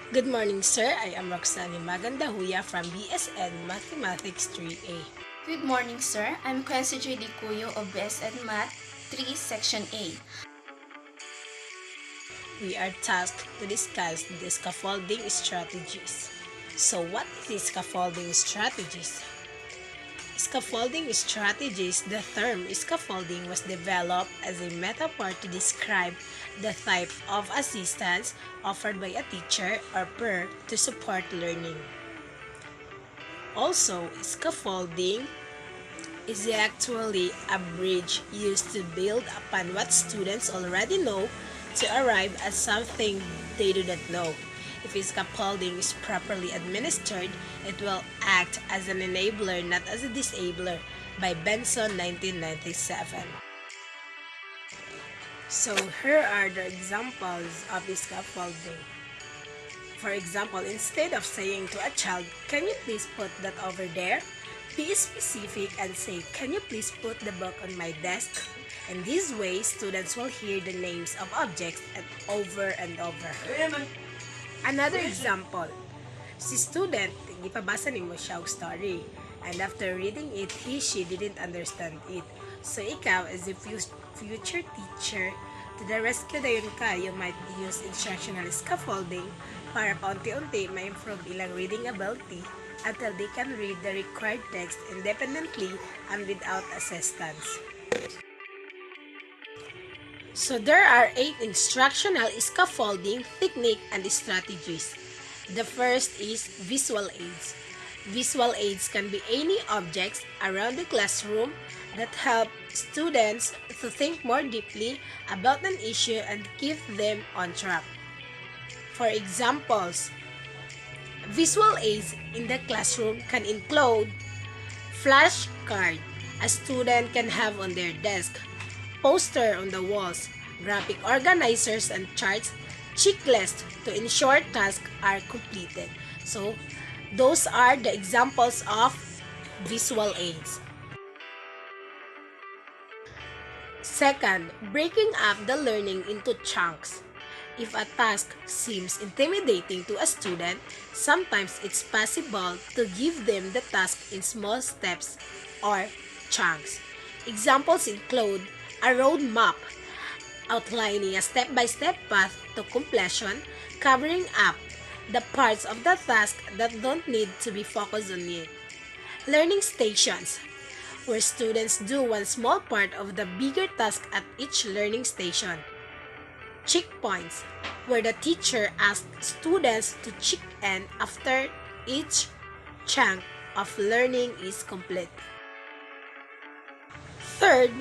Good morning, sir. I am Roxanne Dahuya from BSN Mathematics 3A. Good morning, sir. I'm Cuyo of BSN Math 3 Section A. We are tasked to discuss the scaffolding strategies. So, what is scaffolding strategies? Scaffolding strategies. The term scaffolding was developed as a metaphor to describe the type of assistance offered by a teacher or peer to support learning. Also, scaffolding is actually a bridge used to build upon what students already know to arrive at something they do not know. If scaffolding is properly administered, it will act as an enabler, not as a disabler, by Benson 1997. So here are the examples of scaffolding. For example, instead of saying to a child, "Can you please put that over there?" Be specific and say, "Can you please put the book on my desk?" In this way, students will hear the names of objects over and over. Another example, si student, gipabasa ni mo siya og story. And after reading it, she didn't understand it. So ikaw, as a future teacher, to the rescue dayon ka, you might use instructional scaffolding para paunti-unti ma-improve ilang reading ability until they can read the required text independently and without assistance. So there are 8 instructional scaffolding technique and strategies. The first is visual aids. Visual aids can be any objects around the classroom that help students to think more deeply about an issue and keep them on track. For examples, visual aids in the classroom can include flashcard a student can have on their desk, poster on the walls, graphic organizers and charts, checklist to ensure tasks are completed. So, those are the examples of visual aids. Second, breaking up the learning into chunks. If a task seems intimidating to a student, sometimes it's possible to give them the task in small steps or chunks. Examples include a road map, outlining a step-by-step path to completion, covering up the parts of the task that don't need to be focused on yet. Learning stations, where students do one small part of the bigger task at each learning station. Checkpoints, where the teacher asks students to check in after each chunk of learning is complete. Third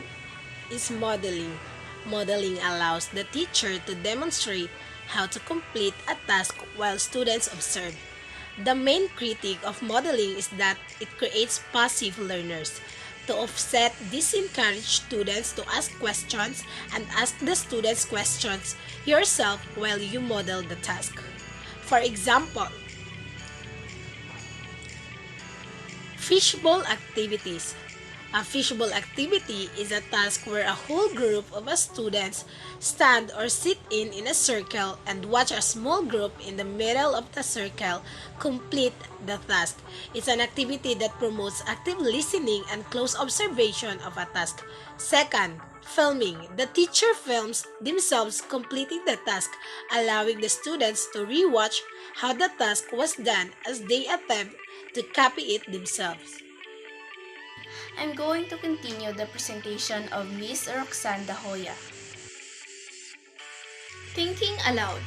is modeling. Modeling allows the teacher to demonstrate how to complete a task while students observe. The main critique of modeling is that it creates passive learners. To offset this, encourage students to ask questions and ask the students questions yourself while you model the task. For example, fishbowl activities. A fishbowl activity is a task where a whole group of students stand or sit in a circle and watch a small group in the middle of the circle complete the task. It's an activity that promotes active listening and close observation of a task. Second, filming. The teacher films themselves completing the task, allowing the students to rewatch how the task was done as they attempt to copy it themselves. I'm going to continue the presentation of Miss Roxanne Dahuya. Thinking aloud.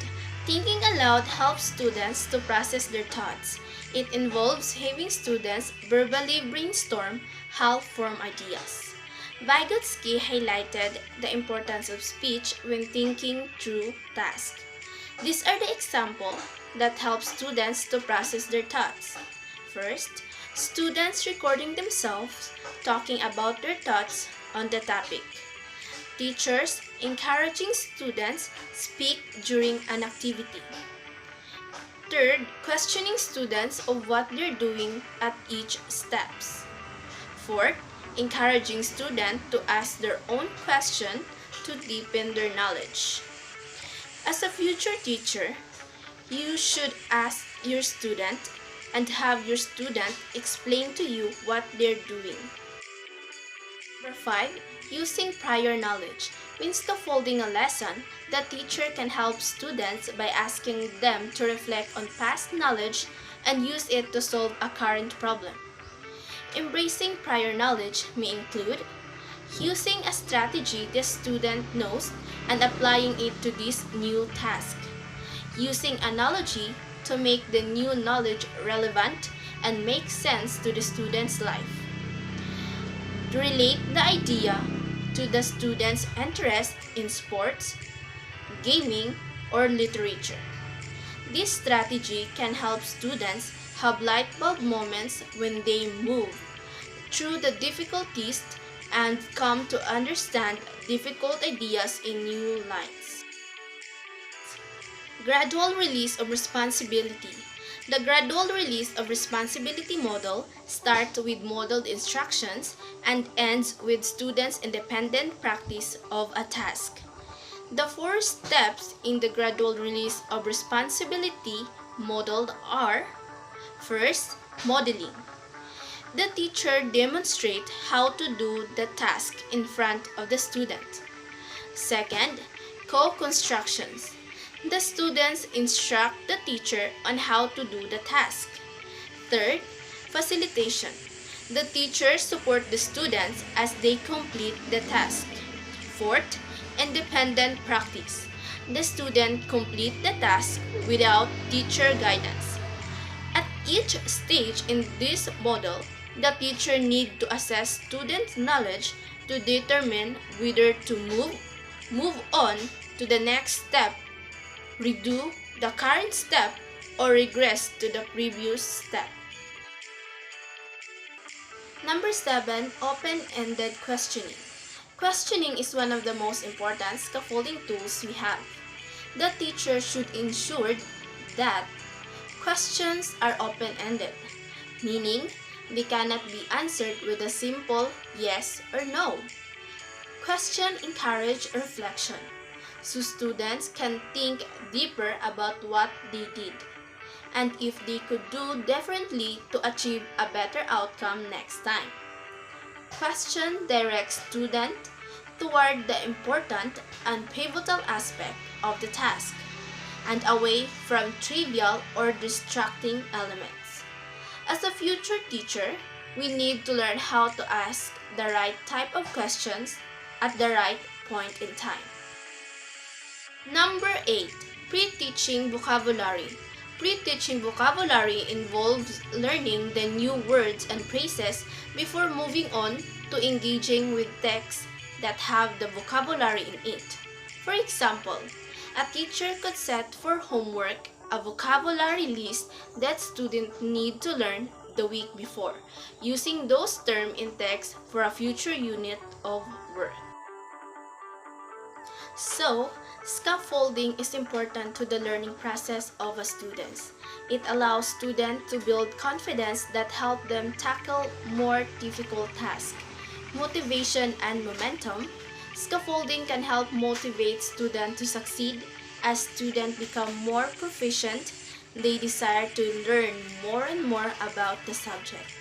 Thinking aloud helps students to process their thoughts. It involves having students verbally brainstorm how form ideas. Vygotsky highlighted the importance of speech when thinking through tasks. These are the examples that help students to process their thoughts. First, students recording themselves talking about their thoughts on the topic. Teachers encouraging students speak during an activity. Third, questioning students of what they're doing at each steps. Fourth, encouraging students to ask their own question to deepen their knowledge. As a future teacher, You should ask your student and have your student explain to you what they're doing. Number 5. Using prior knowledge. When scaffolding a lesson, the teacher can help students by asking them to reflect on past knowledge and use it to solve a current problem. Embracing prior knowledge may include using a strategy the student knows and applying it to this new task. Using analogy to make the new knowledge relevant and make sense to the student's life. Relate the idea to the student's interest in sports, gaming, or literature. This strategy can help students have light bulb moments when they move through the difficulties and come to understand difficult ideas in new lights. Gradual release of responsibility. The gradual release of responsibility model starts with modeled instructions and ends with students' independent practice of a task. The 4 steps in the gradual release of responsibility modeled are: first, modeling. The teacher demonstrates how to do the task in front of the student. Second, co-constructions. The students instruct the teacher on how to do the task. Third, facilitation. The teacher supports the students as they complete the task. Fourth, independent practice. The student complete the task without teacher guidance. At each stage in this model, the teacher needs to assess students' knowledge to determine whether to move on to the next step, redo the current step, or regress to the previous step. Number 7. Open-ended questioning. Questioning is one of the most important scaffolding tools we have. The teacher should ensure that questions are open-ended, meaning they cannot be answered with a simple yes or no. Questions encourage reflection, so students can think deeper about what they did and if they could do differently to achieve a better outcome next time. Question directs students toward the important and pivotal aspect of the task and away from trivial or distracting elements. As a future teacher, we need to learn how to ask the right type of questions at the right point in time. Number 8. Pre-teaching vocabulary. Pre-teaching vocabulary involves learning the new words and phrases before moving on to engaging with texts that have the vocabulary in it. For example, a teacher could set for homework a vocabulary list that students need to learn the week before, using those terms in text for a future unit of work. So, scaffolding is important to the learning process of a student. It allows students to build confidence that help them tackle more difficult tasks. Motivation and momentum. Scaffolding can help motivate students to succeed. As students become more proficient, they desire to learn more and more about the subject.